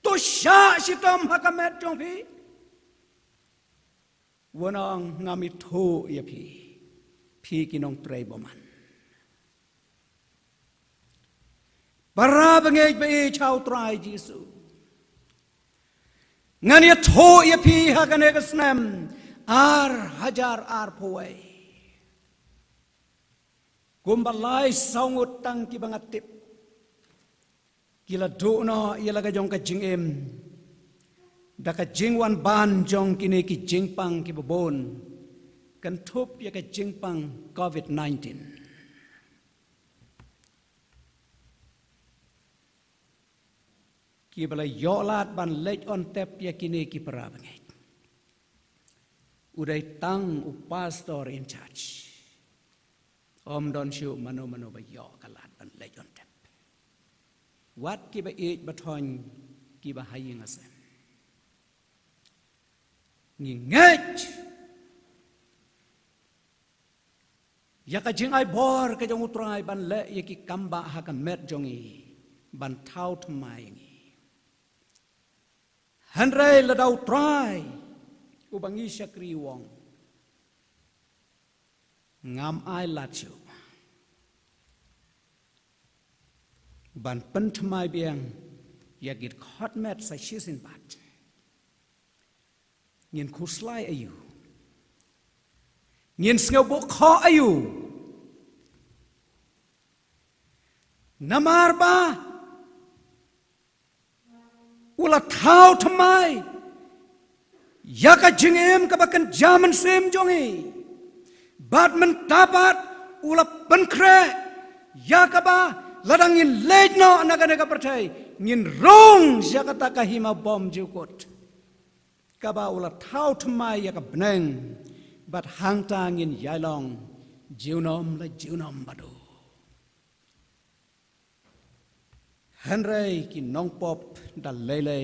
to sha sitam hakamet jongpi wanang ngami tho yapi kinong trai boman para bangay ba chau try Jesu ngania tho yapi hakane kasnam ar hajar ar powai gumbalai saungut tang ki bangatip kila do no ilaga jong ka jingem daka jingwan ban jong kini ki jingpang ki babon kan thup ya ka jingpang COVID-19 ki bala yolat ban lej on tep ya kini ki para bangai uday tang u pastor in church om don shu mano ba yo kalat ban lej on tep wat ki ba ej bathon ki ba haying asem ngi ngej ya ka jing ai bor ka jong utrai ban le ya ki kamba ha ka met jongi ban thau thmai ngi Handrai ladau try ubangi syakri wong ngam ai lachu ban penthmai biang yagit khot met sa shisin bat ngin khuslai ayu ngin sngo bo kho ayu namar ba ula thau thamai yaka jingem kabakan jaman sem jongi bat men tapat ula penkre yakaba ladangin lejno naga percay ngin rong yakata kahima bom jukut kaba ula thau thamai yaka beneng bat hangta ngin yailong jiunom la jiunom badu Henry ki nong pop da lele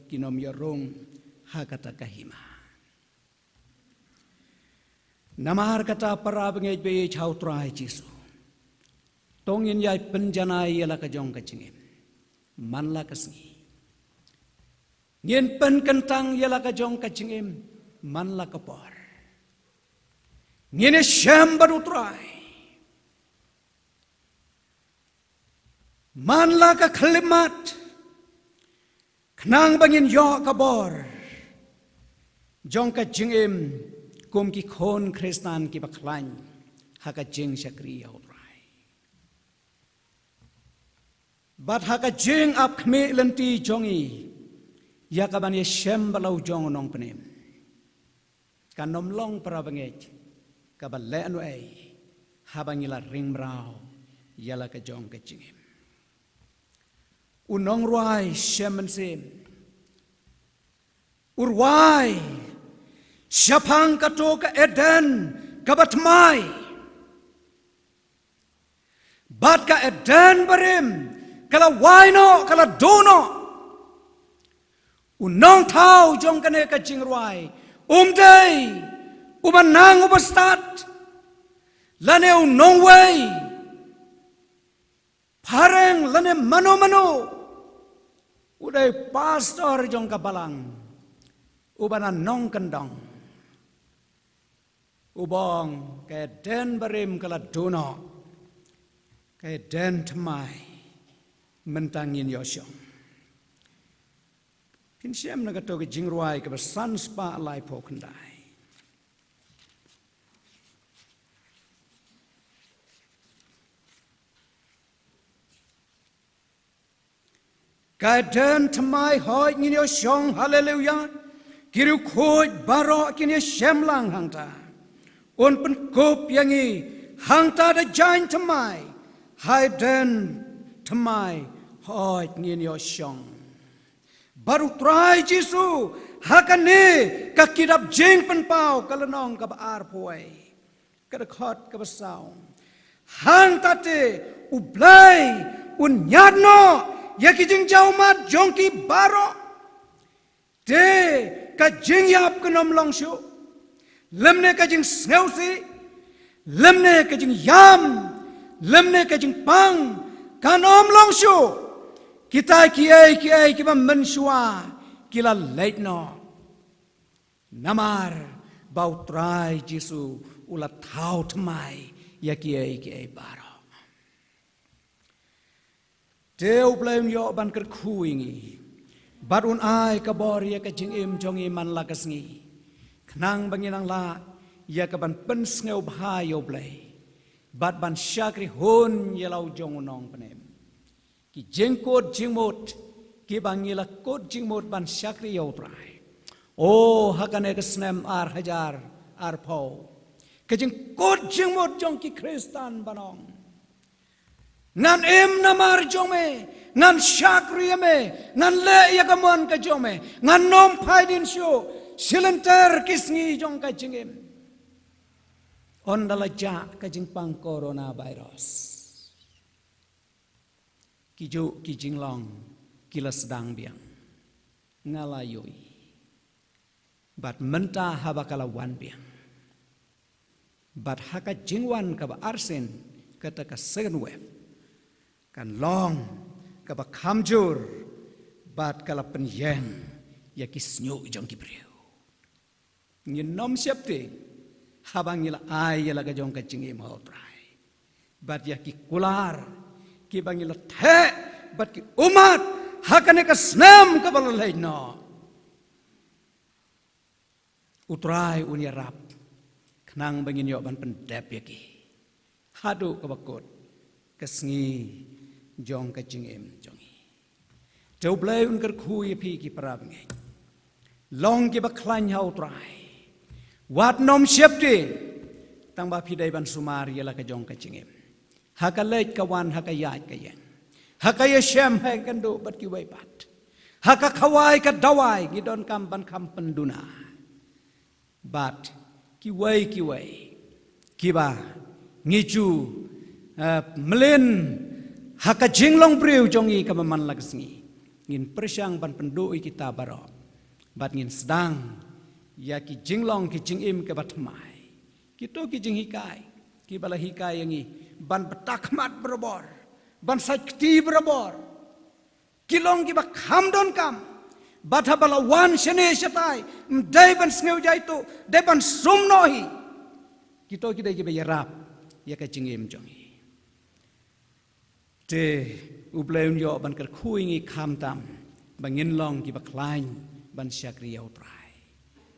ki nom yarong hakata kahima. Namahar kata para bengej be chau trai Jesu. Tongin yai penjanai yala ka jong ka cingim. Man la kasngi. Ngien pen kentang yala ka jong ka cingim. Man la ka por. Ngien syam baru trai. Manla ka kalimat Knang bangin yo kabor Jong ka jingim kum ki khon Kristan ki baklan haka jing syakri yautrai bat haka jing ap khme lenti jongi ya kaban ye shem balau jong nong penem kan nom long para banget kabal le anu ai habangila ring brau yala ka jong ka jingim unong ruai shem sem urwai syapang kato ka Eden kabatmai bat ka Eden barim kala waino kala dono unong tau jong kane ka jingruai day umanang ubastat lane unong way pareng lane mano uday pastor jong kabalang ubanan nong kendong ubong kay den barim kala dono kay den temai mentangin yosyong pinsiam nagato ke jingruai ke besan spa alai pokendai kay den temai hoi ngin yosyong haleluya kiru khoi baro kini shemlang hangta on pen kop yangi hangta da jain temai hai den temai hoi ngin yosyong baru try Jisu hakane kakidap jeng penpau kalenong kabar puai kadakot kabasau hang tate ublai unyadno yakijing jaumat jongki baro de kajing yap kenom longshu lemne kajing sneusi lemne kajing yam lemne kajing pang kanom longshu kita kiai kiba mensua kila late no namar bau try Jisu ulat thau tmai ya kiai baro Deu blame yo ban ker kuingi barun ai kabor ya ka jingim jongi man lakas ngi knang banginang la ya ka ban pen sneu bha yo blai bat ban syakri hon yelau jongunong penem ki jengkot jingmot ki bangila kot jingmot ban syakri yo trai oh hakane ka snem ar hajar ar pau ka jengkot jingmot jong ki Kristan banong ngan em namar jome ngan syakri me ngan le ya kamon ka jome ngan nom phaidin syo silenter kisngi jong ka jingem on dalaja ka jingpang coronavirus kijo kijinglong kila sedang biang ngalayoi bat menta habakala wan biang bat haka jingwan ka ba arsen kata ka second wave kan long kaba kamjur bat kala penyeng ya kisnyo jong kibriu ngin nom siapte habang ila ay la jong ka chingi mau trai bat ya ki kular ki bangila the bat ki umat hakane ka snam ka balalay no utrai unya rap knang bangin yo ban pendep ya ki hadu ka bakot kesngi jong ka jingem jongi teu blai un ker khui phi ki parab nge long ki baklan hau trai wat nom siapte tang ba phi dai ban sumar yela ka jong ka jingem hakalait ka wan hakayat ka yang hakaya shem hai kan do bat ki wai pat haka khawai ka dawai gidon kam ban kam penduna bat ki wai ki ba ngichu melen haka jinglong priu jongi kamaman lagsngi ngin persyang ban pendoi kita baro bat ngin sedang ya ki jinglong ki jingim ke batmai kito ki jing hikai ki bala hikai yangi ban betakmat berbor ban sakti berbor kilong ki bak hamdon kam batha bala wan shene shatai dai ban sneu jaito dai ban sumnohi kito ki dai ki bayarap ya ka jingim jongi te ubleun yo ban ker khuingi kham tam bangin long ki baklain ban syakri yau trai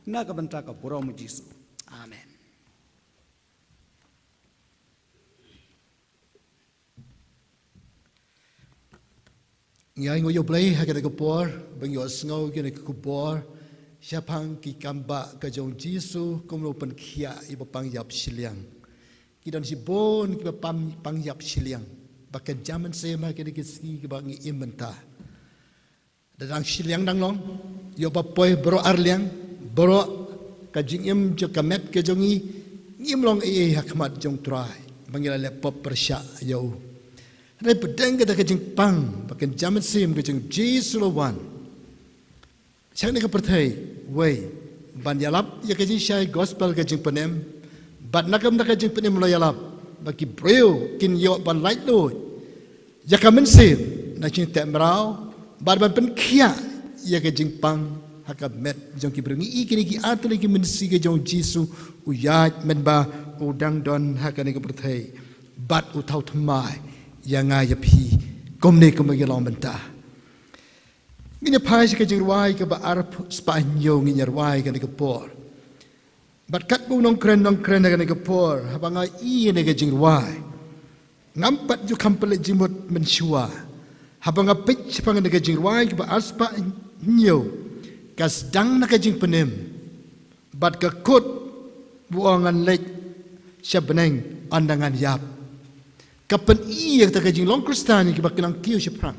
na ka banta ka borom Jisu Amen. Ngai ngoyo play hakene ko por bang yo sngo kene ko por siapang ki kamba ka jong Jisu kumlo pen khia iba pang yap siliang kidan si bon ki pang yap siliang bakan zaman sema kene ki ski ki bang imenta dadang siliang dang long yo pa poi bro arliang bro ka jing im jo kamet ke jongi ngim long e hakmat jong trai bangila le pop persya yo Rai pedang kita kejeng pang, bahkan zaman sim kejeng Jisu lawan. Saya ni kepercayai, way, ban yalap ya kejeng syai gospel kejeng penem, bat nakam nak kejeng penem lo yalap, bagi breu kin yo ban light lo, ya kamen sim, nak cing tak merau, bat ban pen kia ya kejeng pang, hakam met jong kibrengi ikini ki atli ki mensi kejeng Jisu uyat menba udang don hakam ni kepercayai, bat utau temai. Yang ayah pi komne komagi long benta. Ini pais ke jirwai ke ba Arab Spanyol ini jirwai ke negapor. Bat kat bu nong keren ke negapor. Habang ai ini ke jirwai. Ngampat ju kampel jimut mensua. Habang apit sepang ke jirwai ke ba Arab Spanyol. Kas dang nak jing penem. Bat ke kut buangan lek syabeneng andangan yap. Kapan ia kata kajing long Kristani ki bakilang kiyo siya prang.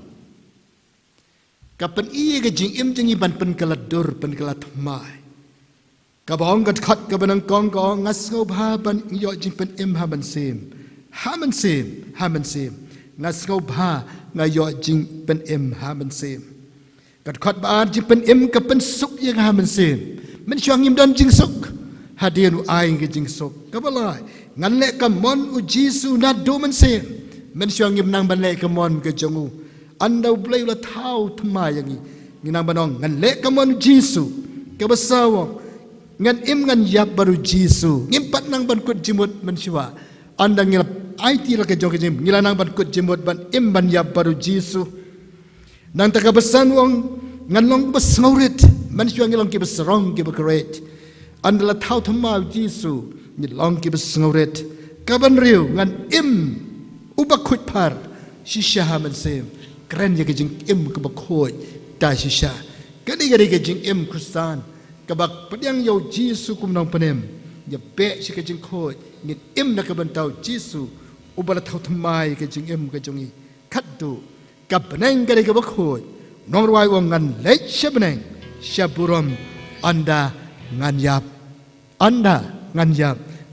Kapan ia kajing im jing iban pen kaladur pen kalatmai. Kabong kat kabanang kong kong ngasgaw ban iyo jing pen im haman sim. Ngasgaw bha ngayo jing pen im haman sim. Kat baar jing pen im kapan suk yang haman sim. Mensyang im dan jing suk. Hadian u aing ke jing suk. Kabalai. Ngan lek kamon u Jisu na do men sem men syang ngim nang ban lek kamon ke jongu andau blai la thau thma yangi nginang banong ngan lek kamon Jisu ke basawo ngan im ngan yap baru Jisu ngimpat nang ban kut jimut men sywa andang ngil IT la ke jong ke jim ngila nang ban kut jimut ban im ban yap baru Jisu nang taka besan wong ngan long besngaurit men syang ngilong ke besrong ke bekret andala thau thma Jisu ni long ki besngauret kaban riu ngan im ubakut par shisha haman sem keren ya kejing im kebakhoy ta shisha kadi kejing im Kristan kabak pediang yo Jisu kum nong penem ya be si kejing khoy ni im na kabantau Jisu ubala thau thamai kejing im kejongi khatdu kabneng kadi kebakhoy nong rwai wong ngan lech shabneng shaburam anda nganyap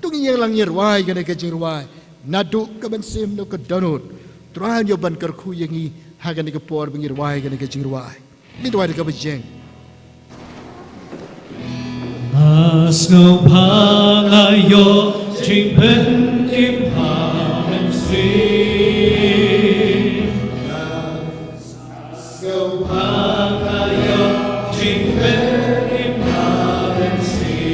tungi yang lang yerwai gane kejing ruai nadu kaban sim no kedonut tuan yo ban kerku yangi hagane ke por bingir wai gane kejing ruai ni tuai ka bejeng Asno pangayo jing pen im hamen sim Asno pangayo jing pen im hamen sim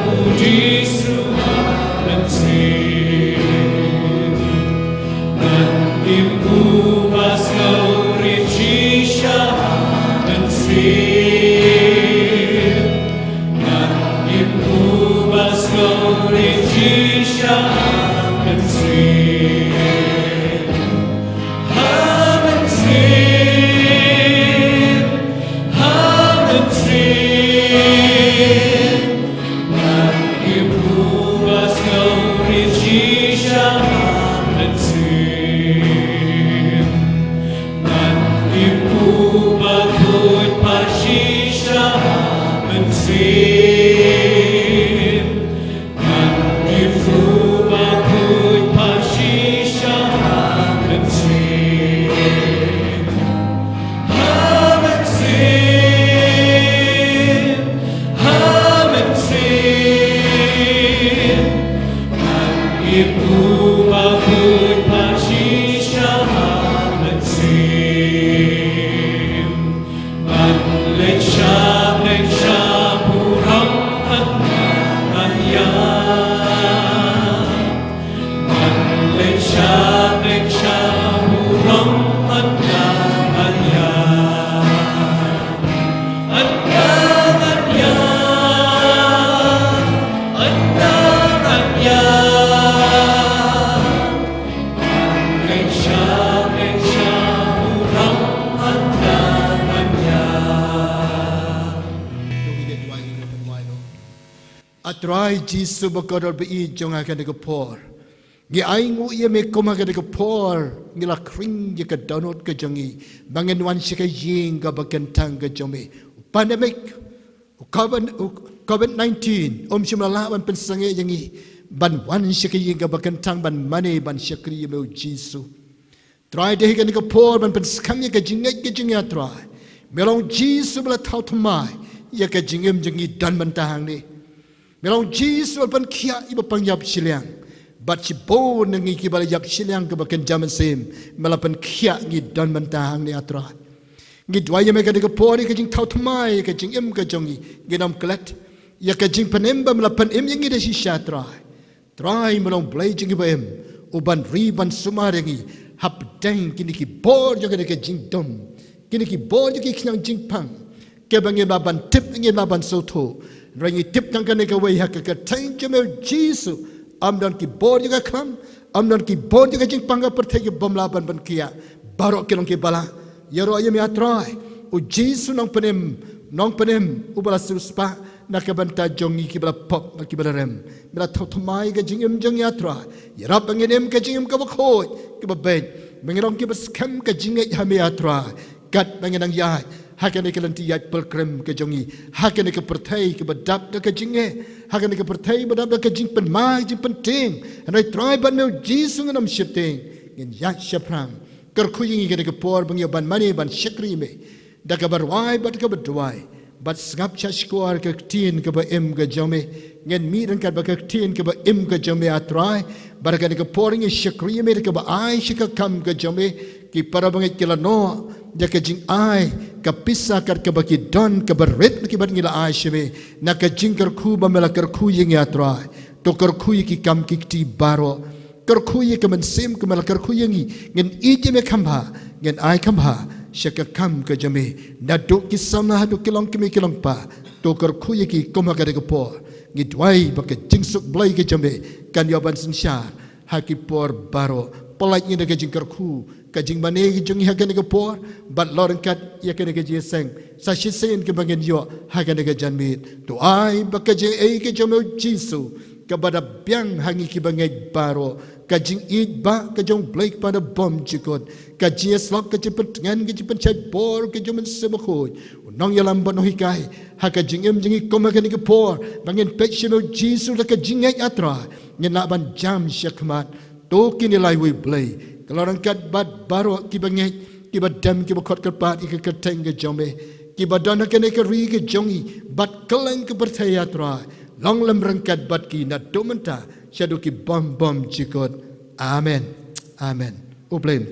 puji Tuhan sing dan ibu bas glory Jesus sing dan ibu bas glory Jesus sing Amen sing Amen sing dan ibu bas glory Jesus sing dan ibu bakut pasisha sing dan ibu bakut pasisha sing Amen sing Amen sing dan ibu bakut pasisha sing dan leksha purang anya dan leksha purang anya Atrai Jisu bakodor bi jong akan ke por. Ngi aingu ia me koma akan ke por. Ngi la kring je ke donot ke jongi. Bangen wan shika ying ka bakentang ke jomi. Pandemic COVID-19 shimala wan pensange yangi ban wan shika ying ka bakentang ban mane ban shakri me Jisu. Try deh kan ke por ban penskam ke jingai ke jingai try. Melong Jisu bela tau tmai. Ya ke jingem jengi dan mentahang ni. Melong Jisu alpan kia iba pangyap siliang. Bat si bo nengi kibala yap siliang kebakan jaman sim. Melapan kia ngi dan mentahang ni atra. Ngi dwaya meka de kapori ka jing tau tamai ka jing im ka jongi. Ngi nam kelat. Ya ka jing panemba melapan im yang ida si syatra. Try melong blay jing iba im. Uban riban sumarengi. Hap deng kini ki bor jaga de ka jing dom. Kini ki bor jaga kinang jing pang. Kebangi laban tip ngi laban soto. Rangi tip tang kane ka wei hak ka tang jemel Jisu amdan ki bor juga klam amdan ki bor juga jing pangga pertege bom laban ban kia barok kilong ki bala yaro ayam atrai u Jisu nong penem u bala suspa nak banta jongi ki bala pop ki bala rem bala thomai ka jing em jong yatra yara panginem ka jing em ka bakhoy ki ba ben mengirong ki baskam ka jing ha me yatra kat mengenang yai hakan ke lanti yat pelkrem ke jongi hakan ke pertai ke badap ke jinge hakan ke pertai badap ke jing pen mai jing penting anai try ban meu Jisu nganam shifting ngin yat shaprang ker khuying ke por bang ban mani ban shakri me da ka barwai bat ka badwai bat ngap cha squar ke tin ke ba em ke jome ngin mi ran ka ba ke tin ke ba em ke jome atrai bar ka ke poring shakri me ke ba ai shika kam ke jome ki para bang ke la no jaka jing ai kapisa kar ke baki don ke berit ki bat ngila ai sheme na ka jing kar khu ba mela kar khu yeng yatra to kar khu ki kam ki ti baro kar khu ye ke men sim ke mela kar khu yengi ngen ije me khamba ngen ai khamba shaka kam ke jame na do ki samna do kilong ki me kilong pa to kar khu ye ki koma ka de ke por ngi dwai ba ke jing suk blai ke jame kan yo ban sin sha ha ki por baro polai ni de ke jing kar khu kajing bane ki jungi hakan ke por bat loreng kat ya ke ke jeseng sa shisen ke bangen yo hakan ke janmit to ai bakaje ei ke jomo Jisu ke bada biang hangi ki bangai baro kajing it ba ke jong blake pada bom jikot kaji slok ke cepet ngan ke cepet chat por ke jomen sebakoi nong yalam bono hikai hakajing em jingi komakan ke por bangen pet shemo Jisu la kajing ai atra ngena ban jam syakmat to kini lai we blay kalau orang kat bad baro kibangai kibadam kibakot kerpat ika kerteng ke jome kibadana kene ke ri ke jongi bad keleng ke percaya tra long lem rangkat bad ki na domenta syadu ki bom jikot amen amen ublem